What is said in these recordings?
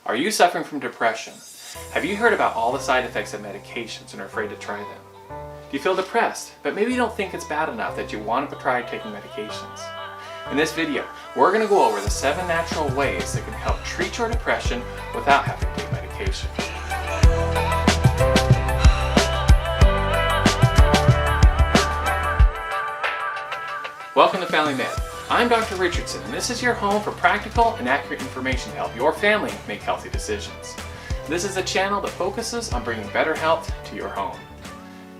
Are you suffering from depression? Have you heard about all the side effects of medications and are afraid to try them? Do you feel depressed, but maybe you don't think it's bad enough that you want to try taking medications? In this video, we're going to go over the 7 natural ways that can help treat your depression without having to take medication. Welcome to Family Med. I'm Dr. Richardson, and this is your home for practical and accurate information to help your family make healthy decisions. This is a channel that focuses on bringing better health to your home.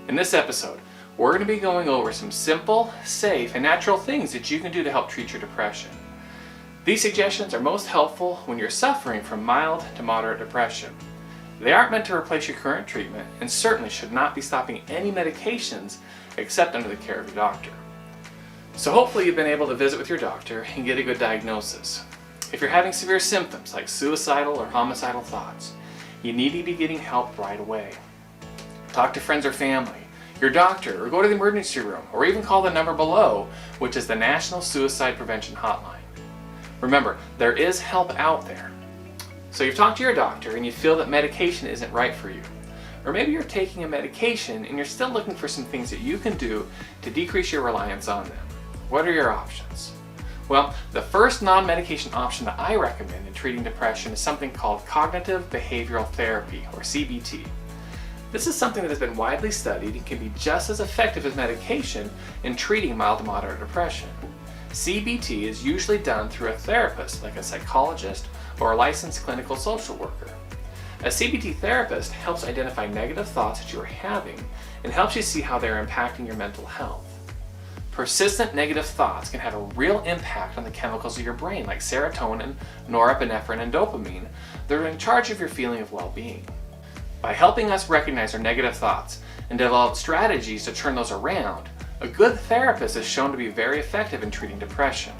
In this episode, we're going to be going over some simple, safe, and natural things that you can do to help treat your depression. These suggestions are most helpful when you're suffering from mild to moderate depression. They aren't meant to replace your current treatment and certainly should not be stopping any medications except under the care of your doctor. So hopefully you've been able to visit with your doctor and get a good diagnosis. If you're having severe symptoms like suicidal or homicidal thoughts, you need to be getting help right away. Talk to friends or family, your doctor, or go to the emergency room, or even call the number below, which is the National Suicide Prevention Hotline. Remember, there is help out there. So you've talked to your doctor and you feel that medication isn't right for you. Or maybe you're taking a medication and you're still looking for some things that you can do to decrease your reliance on them. What are your options? Well, the first non-medication option that I recommend in treating depression is something called cognitive behavioral therapy, or CBT. This is something that has been widely studied and can be just as effective as medication in treating mild to moderate depression. CBT is usually done through a therapist, like a psychologist or a licensed clinical social worker. A CBT therapist helps identify negative thoughts that you are having and helps you see how they're impacting your mental health. Persistent negative thoughts can have a real impact on the chemicals of your brain, like serotonin, norepinephrine, and dopamine, that are in charge of your feeling of well-being. By helping us recognize our negative thoughts and develop strategies to turn those around, a good therapist is shown to be very effective in treating depression.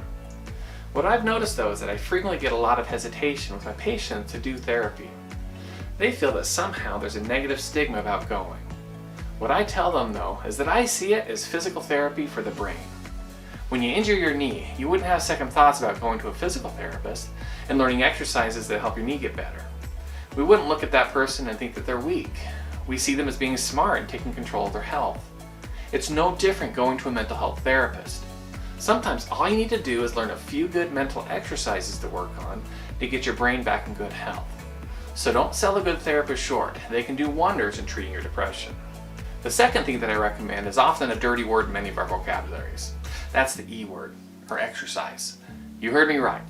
What I've noticed though is that I frequently get a lot of hesitation with my patients to do therapy. They feel that somehow there's a negative stigma about going. What I tell them though is that I see it as physical therapy for the brain. When you injure your knee, you wouldn't have second thoughts about going to a physical therapist and learning exercises that help your knee get better. We wouldn't look at that person and think that they're weak. We see them as being smart and taking control of their health. It's no different going to a mental health therapist. Sometimes all you need to do is learn a few good mental exercises to work on to get your brain back in good health. So don't sell a good therapist short. They can do wonders in treating your depression. The second thing that I recommend is often a dirty word in many of our vocabularies. That's the E word, or exercise. You heard me right.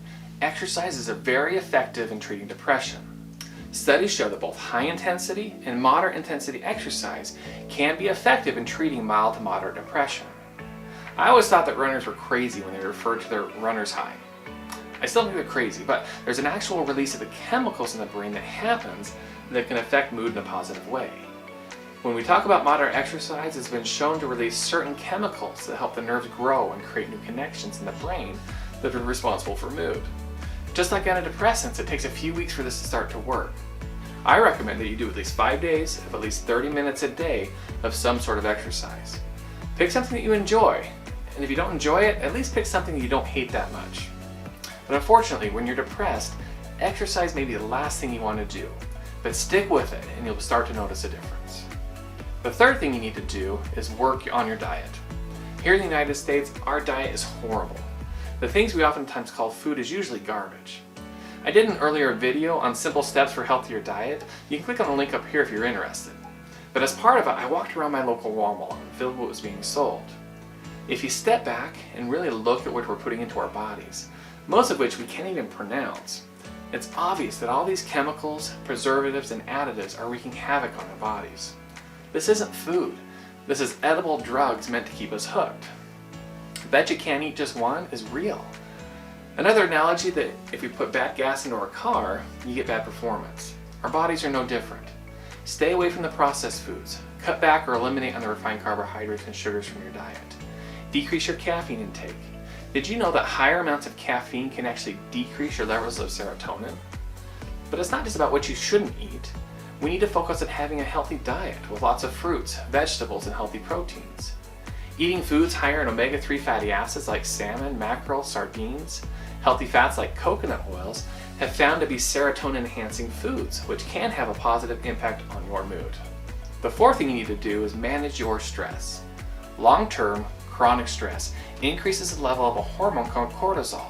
Exercise is very effective in treating depression. Studies show that both high intensity and moderate intensity exercise can be effective in treating mild to moderate depression. I always thought that runners were crazy when they referred to their runner's high. I still think they're crazy, but there's an actual release of the chemicals in the brain that happens that can affect mood in a positive way. When we talk about moderate exercise, it's been shown to release certain chemicals that help the nerves grow and create new connections in the brain that are responsible for mood. Just like antidepressants, it takes a few weeks for this to start to work. I recommend that you do at least 5 days of at least 30 minutes a day of some sort of exercise. Pick something that you enjoy, and if you don't enjoy it, at least pick something that you don't hate that much. But unfortunately, when you're depressed, exercise may be the last thing you want to do, but stick with it and you'll start to notice a difference. The third thing you need to do is work on your diet. Here in the United States, our diet is horrible. The things we oftentimes call food is usually garbage. I did an earlier video on simple steps for a healthier diet. You can click on the link up here if you're interested. But as part of it, I walked around my local Walmart and filled what was being sold. If you step back and really look at what we're putting into our bodies, most of which we can't even pronounce, it's obvious that all these chemicals, preservatives, and additives are wreaking havoc on our bodies. This isn't food. This is edible drugs meant to keep us hooked. Bet you can't eat just one is real. Another analogy that if we put bad gas into our car, you get bad performance. Our bodies are no different. Stay away from the processed foods. Cut back or eliminate on the refined carbohydrates and sugars from your diet. Decrease your caffeine intake. Did you know that higher amounts of caffeine can actually decrease your levels of serotonin? But it's not just about what you shouldn't eat. We need to focus on having a healthy diet with lots of fruits, vegetables, and healthy proteins. Eating foods higher in omega-3 fatty acids like salmon, mackerel, sardines, healthy fats like coconut oils have found to be serotonin-enhancing foods, which can have a positive impact on your mood. The fourth thing you need to do is manage your stress. Long-term, chronic stress increases the level of a hormone called cortisol,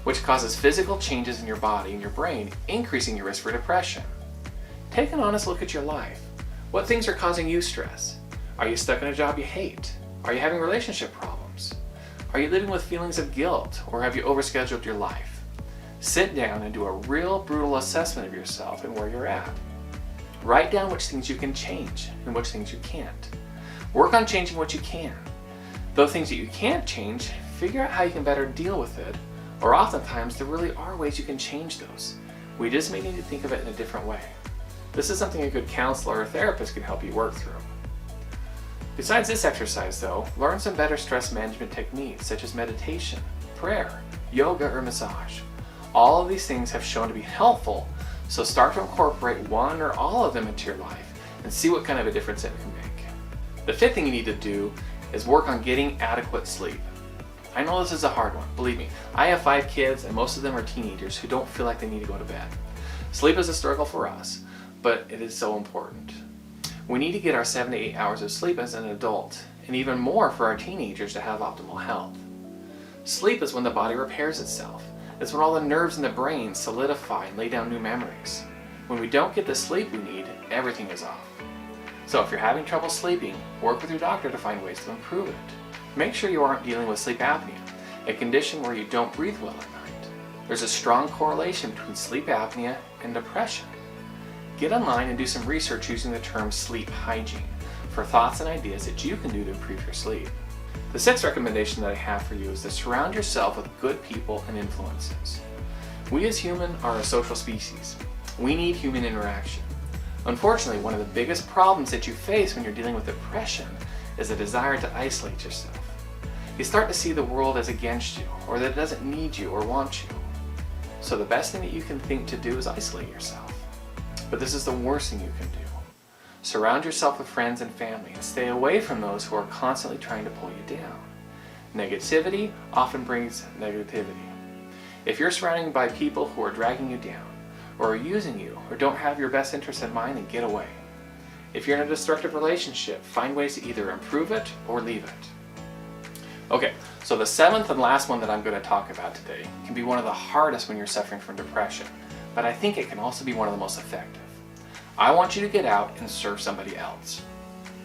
which causes physical changes in your body and your brain, increasing your risk for depression. Take an honest look at your life. What things are causing you stress? Are you stuck in a job you hate? Are you having relationship problems? Are you living with feelings of guilt, or have you overscheduled your life? Sit down and do a real brutal assessment of yourself and where you're at. Write down which things you can change and which things you can't. Work on changing what you can. Those things that you can't change, figure out how you can better deal with it, or oftentimes there really are ways you can change those. We just may need to think of it in a different way. This is something a good counselor or therapist can help you work through. Besides this exercise though, learn some better stress management techniques such as meditation, prayer, yoga, or massage. All of these things have shown to be helpful, so start to incorporate one or all of them into your life and see what kind of a difference it can make. The fifth thing you need to do is work on getting adequate sleep. I know this is a hard one, believe me. I have 5 kids and most of them are teenagers who don't feel like they need to go to bed. Sleep is a struggle for us, but it is so important. We need to get our 7 to 8 hours of sleep as an adult, and even more for our teenagers to have optimal health. Sleep is when the body repairs itself. It's when all the nerves in the brain solidify and lay down new memories. When we don't get the sleep we need, everything is off. So if you're having trouble sleeping, work with your doctor to find ways to improve it. Make sure you aren't dealing with sleep apnea, a condition where you don't breathe well at night. There's a strong correlation between sleep apnea and depression. Get online and do some research using the term sleep hygiene for thoughts and ideas that you can do to improve your sleep. The sixth recommendation that I have for you is to surround yourself with good people and influences. We as humans are a social species. We need human interaction. Unfortunately, one of the biggest problems that you face when you're dealing with depression is a desire to isolate yourself. You start to see the world as against you, or that it doesn't need you or want you. So the best thing that you can think to do is isolate yourself. But this is the worst thing you can do. Surround yourself with friends and family and stay away from those who are constantly trying to pull you down. Negativity often brings negativity. If you're surrounded by people who are dragging you down, or are using you, or don't have your best interests in mind, then get away. If you're in a destructive relationship, find ways to either improve it or leave it. Okay, so the seventh and last one that I'm going to talk about today can be one of the hardest when you're suffering from depression, but I think it can also be one of the most effective. I want you to get out and serve somebody else.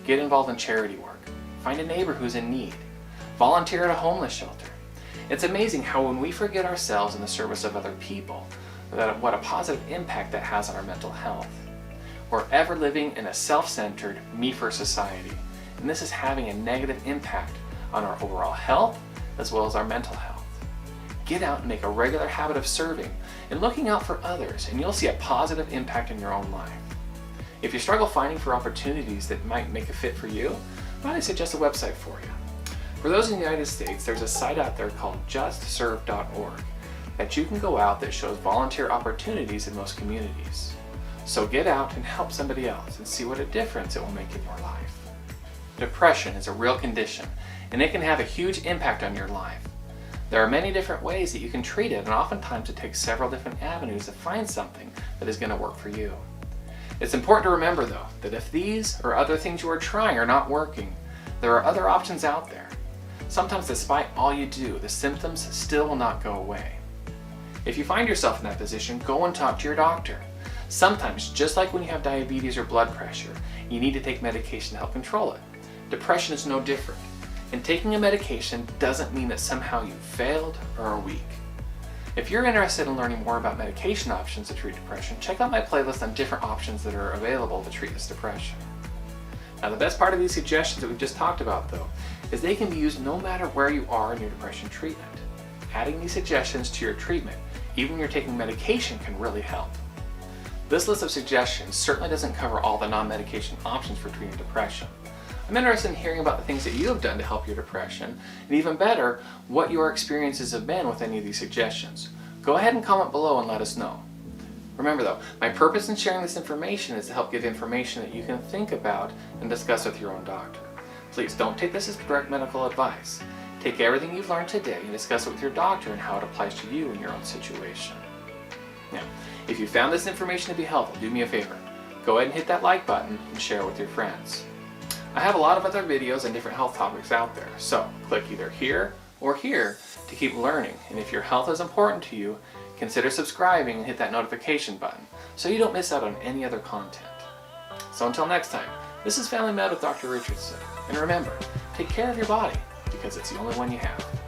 Get involved in charity work. Find a neighbor who's in need. Volunteer at a homeless shelter. It's amazing how when we forget ourselves in the service of other people, what a positive impact that has on our mental health. We're ever living in a self-centered, me-first society, and this is having a negative impact on our overall health as well as our mental health. Get out and make a regular habit of serving and looking out for others, and you'll see a positive impact in your own life. If you struggle finding for opportunities that might make a fit for you, might I suggest a website for you. For those in the United States, there's a site out there called justserve.org that you can go out that shows volunteer opportunities in most communities. So get out and help somebody else and see what a difference it will make in your life. Depression is a real condition, and it can have a huge impact on your life. There are many different ways that you can treat it, and oftentimes it takes several different avenues to find something that is going to work for you. It's important to remember though, that if these or other things you are trying are not working, there are other options out there. Sometimes despite all you do, the symptoms still will not go away. If you find yourself in that position, go and talk to your doctor. Sometimes, just like when you have diabetes or blood pressure, you need to take medication to help control it. Depression is no different, and taking a medication doesn't mean that somehow you failed or are weak. If you're interested in learning more about medication options to treat depression, check out my playlist on different options that are available to treat this depression. Now, the best part of these suggestions that we've just talked about though, is they can be used no matter where you are in your depression treatment. Adding these suggestions to your treatment, even when you're taking medication, can really help. This list of suggestions certainly doesn't cover all the non-medication options for treating depression. I'm interested in hearing about the things that you have done to help your depression, and even better, what your experiences have been with any of these suggestions. Go ahead and comment below and let us know. Remember though, my purpose in sharing this information is to help give information that you can think about and discuss with your own doctor. Please don't take this as direct medical advice. Take everything you've learned today and discuss it with your doctor and how it applies to you in your own situation. Now, if you found this information to be helpful, do me a favor. Go ahead and hit that like button and share it with your friends. I have a lot of other videos on different health topics out there, so click either here or here to keep learning. And if your health is important to you, consider subscribing and hit that notification button so you don't miss out on any other content. So until next time, this is Family Med with Dr. Richardson. And remember, take care of your body because it's the only one you have.